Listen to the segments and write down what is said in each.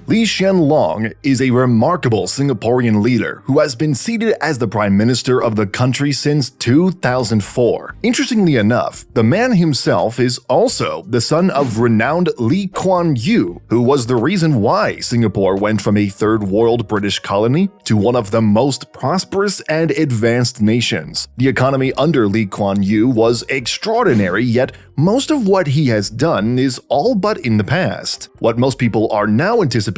Lee Hsien Loong is a remarkable Singaporean leader who has been seated as the Prime Minister of the country since 2004. Interestingly enough, the man himself is also the son of renowned Lee Kuan Yew, who was the reason why Singapore went from a third world British colony to one of the most prosperous and advanced nations. The economy under Lee Kuan Yew was extraordinary, yet most of what he has done is all but in the past. What most people are now anticipating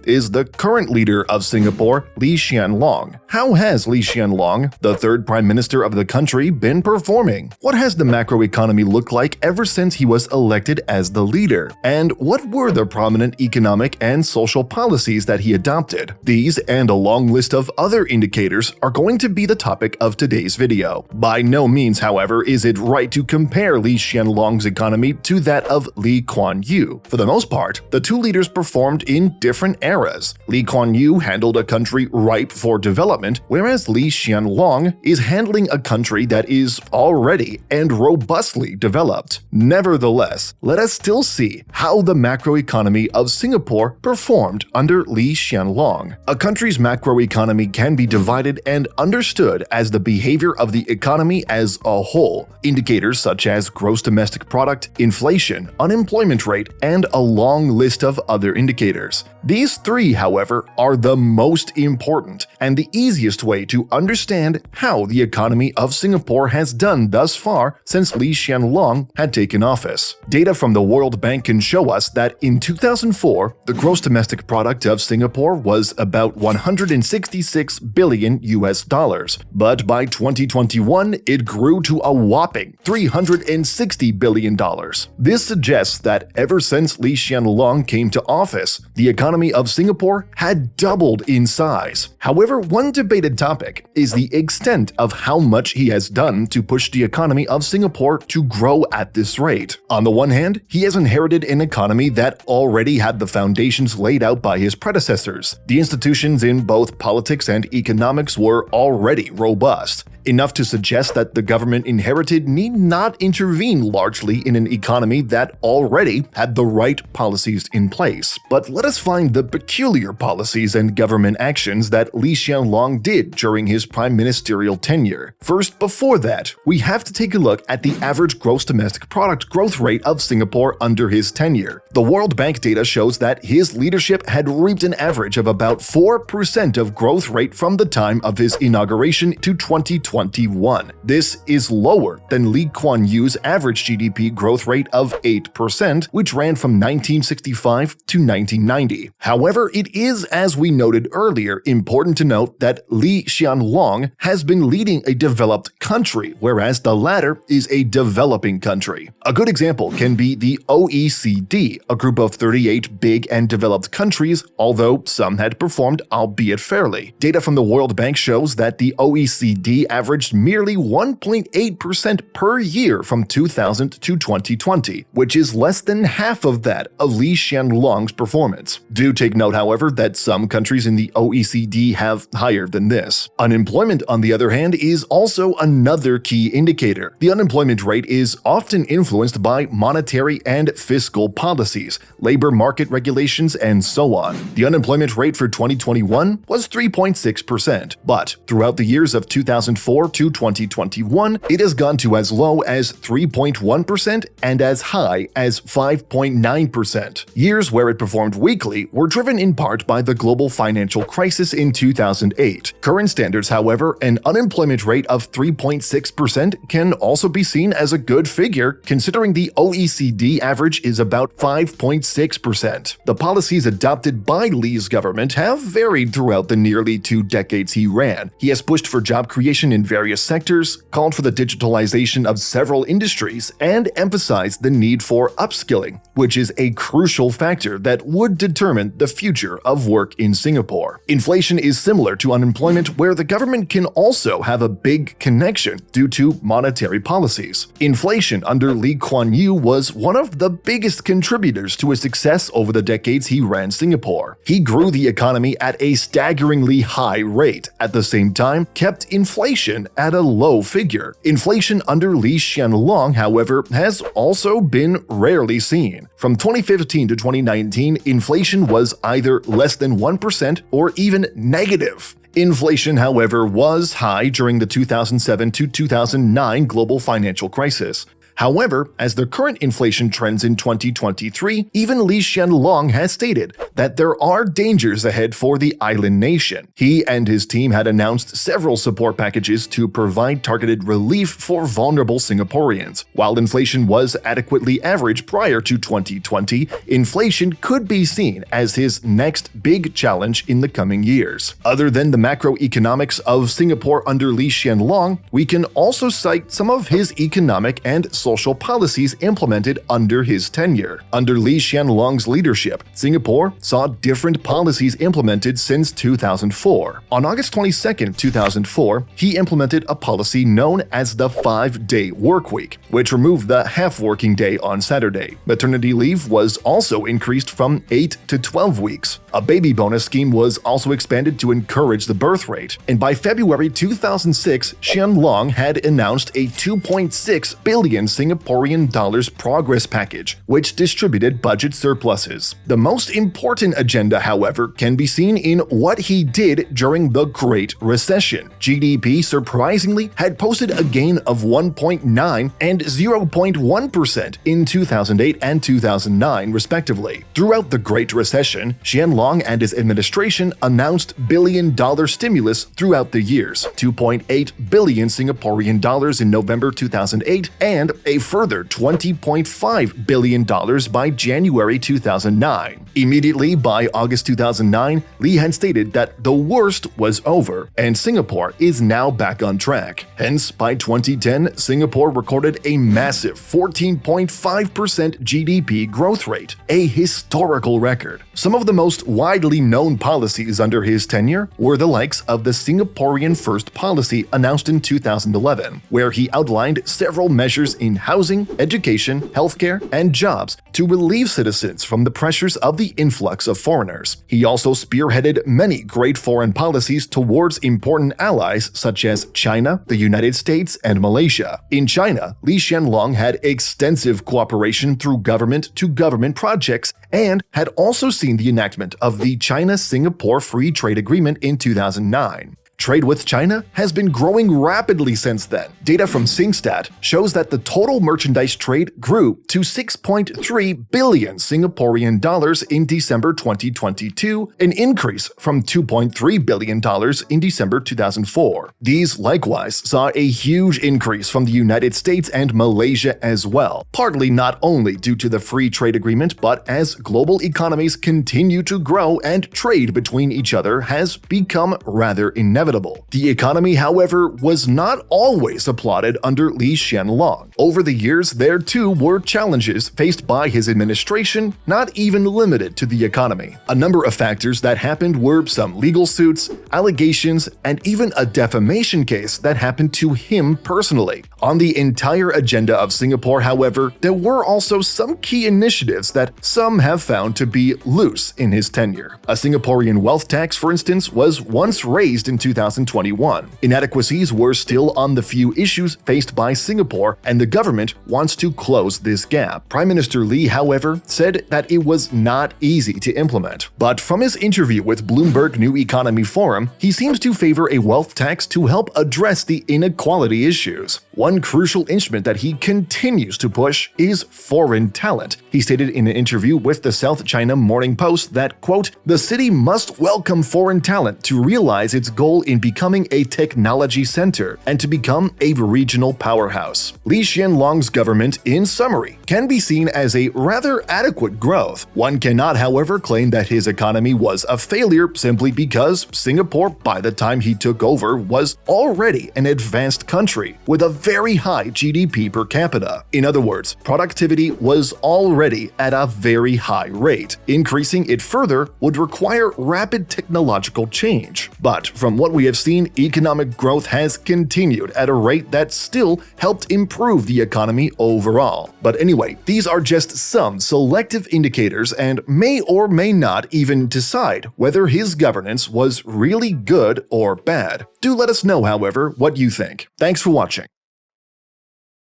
is the current leader of Singapore, Lee Hsien Loong. How has Lee Hsien Loong, the third Prime Minister of the country, been performing? What has the macroeconomy looked like ever since he was elected as the leader? And what were the prominent economic and social policies that he adopted? These and a long list of other indicators are going to be the topic of today's video. By no means, however, is it right to compare Lee Hsien Loong's economy to that of Lee Kuan Yew. For the most part, the two leaders performed in different eras. Lee Kuan Yew handled a country ripe for development, whereas Lee Hsien Loong is handling a country that is already and robustly developed. Nevertheless, let us still see how the macroeconomy of Singapore performed under Lee Hsien Loong. A country's macroeconomy can be divided and understood as the behavior of the economy as a whole. Indicators such as gross domestic product, inflation, unemployment rate, and a long list of other indicators. These three, however, are the most important and the easiest way to understand how the economy of Singapore has done thus far since Lee Hsien Loong had taken office. Data from the World Bank can show us that in 2004, the gross domestic product of Singapore was about 166 billion US dollars, but by 2021, it grew to a whopping 360 billion dollars. This suggests that ever since Lee Hsien Loong came to office, the economy of Singapore had doubled in size. However, one debated topic is the extent of how much he has done to push the economy of Singapore to grow at this rate. On the one hand, he has inherited an economy that already had the foundations laid out by his predecessors. The institutions in both politics and economics were already robust, enough to suggest that the government inherited need not intervene largely in an economy that already had the right policies in place. But let us find the peculiar policies and government actions that Lee Hsien Loong did during his prime ministerial tenure. First, before that, we have to take a look at the average gross domestic product growth rate of Singapore under his tenure. The World Bank data shows that his leadership had reaped an average of about 4% of growth rate from the time of his inauguration to 2021. This is lower than Lee Kuan Yew's average GDP growth rate of 8%, which ran from 1965 to 1990. However, it is, as we noted earlier, important to note that Lee Hsien Loong has been leading a developed country, whereas the latter is a developing country. A good example can be the OECD, a group of 38 big and developed countries, although some had performed albeit fairly. Data from the World Bank shows that the OECD averaged merely 1.8% per year from 2000 to 2020, which is less than half of that of Lee Hsien Loong's performance. Do take note, however, that some countries in the OECD have higher than this. Unemployment, on the other hand, is also another key indicator. The unemployment rate is often influenced by monetary and fiscal policies, labor market regulations, and so on. The unemployment rate for 2021 was 3.6%, but throughout the years of 2004 to 2021, it has gone to as low as 3.1% and as high as 5.9%. Years where it performed weakly were driven in part by the global financial crisis in 2008. Current standards, however, an unemployment rate of 3.6% can also be seen as a good figure considering the OECD average is about 5.6%. The policies adopted by Lee's government have varied throughout the nearly 2 decades he ran. He has pushed for job creation in various sectors, called for the digitalization of several industries, and emphasized the need for upskilling, which is a crucial factor that would determine the future of work in Singapore. Inflation is similar to unemployment, where the government can also have a big connection due to monetary policies. Inflation under Lee Kuan Yew was one of the biggest contributors to his success over the decades he ran Singapore. He grew the economy at a staggeringly high rate, at the same time kept inflation inflation at a low figure. Inflation under Lee Hsien Loong, however, has also been rarely seen. From 2015 to 2019, inflation was either less than 1% or even negative. Inflation, however, was high during the 2007 to 2009 global financial crisis. However, as the current inflation trends in 2023, even Lee Hsien Loong has stated that there are dangers ahead for the island nation. He and his team had announced several support packages to provide targeted relief for vulnerable Singaporeans. While inflation was adequately average prior to 2020, inflation could be seen as his next big challenge in the coming years. Other than the macroeconomics of Singapore under Lee Hsien Loong, we can also cite some of his economic and social policies implemented under his tenure. Under Lee Hsien Loong's leadership, Singapore saw different policies implemented since 2004. On August 22, 2004, he implemented a policy known as the 5-day workweek, which removed the half-working day on Saturday. Maternity leave was also increased from 8 to 12 weeks. A baby bonus scheme was also expanded to encourage the birth rate. And by February 2006, Hsien Loong had announced a 2.6 billion Singaporean dollars progress package, which distributed budget surpluses. The most important agenda, however, can be seen in what he did during the Great Recession. GDP surprisingly had posted a gain of 1.9 and 0.1% in 2008 and 2009, respectively. Throughout the Great Recession, Hsien Loong and his administration announced billion-dollar stimulus throughout the years, 2.8 billion Singaporean dollars in November 2008 and a further $20.5 billion by January 2009. Immediately by August 2009, Lee had stated that the worst was over and Singapore is now back on track. Hence, by 2010, Singapore recorded a massive 14.5% GDP growth rate, a historical record. Some of the most widely known policies under his tenure were the likes of the Singaporean First policy announced in 2011, where he outlined several measures in housing, education, healthcare, and jobs to relieve citizens from the pressures of the influx of foreigners. He also spearheaded many great foreign policies towards important allies such as China, the United States, and Malaysia. In China, Lee Hsien Loong had extensive cooperation through government-to-government projects and had also seen the enactment of the China-Singapore Free Trade Agreement in 2009. Trade with China has been growing rapidly since then. Data from SingStat shows that the total merchandise trade grew to 6.3 billion Singaporean dollars in December 2022, an increase from 2.3 billion dollars in December 2004. These likewise saw a huge increase from the United States and Malaysia as well, partly not only due to the free trade agreement, but as global economies continue to grow and trade between each other has become rather inevitable. The economy, however, was not always applauded under Lee Hsien Loong. Over the years, there too were challenges faced by his administration, not even limited to the economy. A number of factors that happened were some legal suits, allegations, and even a defamation case that happened to him personally. On the entire agenda of Singapore, however, there were also some key initiatives that some have found to be loose in his tenure. A Singaporean wealth tax, for instance, was once raised in 2021. Inadequacies were still on the few issues faced by Singapore, and the government wants to close this gap. Prime Minister Lee, however, said that it was not easy to implement. But from his interview with Bloomberg New Economy Forum, he seems to favor a wealth tax to help address the inequality issues. One crucial instrument that he continues to push is foreign talent. He stated in an interview with the South China Morning Post that, quote, "The city must welcome foreign talent to realize its goal in becoming a technology center and to become a regional powerhouse." Lee Hsien Loong's government, in summary, can be seen as a rather adequate growth. One cannot, however, claim that his economy was a failure simply because Singapore, by the time he took over, was already an advanced country with a very high GDP per capita. In other words, productivity was already at a very high rate. Increasing it further would require rapid technological change. But from what we have seen economic growth has continued at a rate that still helped improve the economy overall. But anyway, these are just some selective indicators and may or may not even decide whether his governance was really good or bad. Do let us know, however, what you think. Thanks for watching.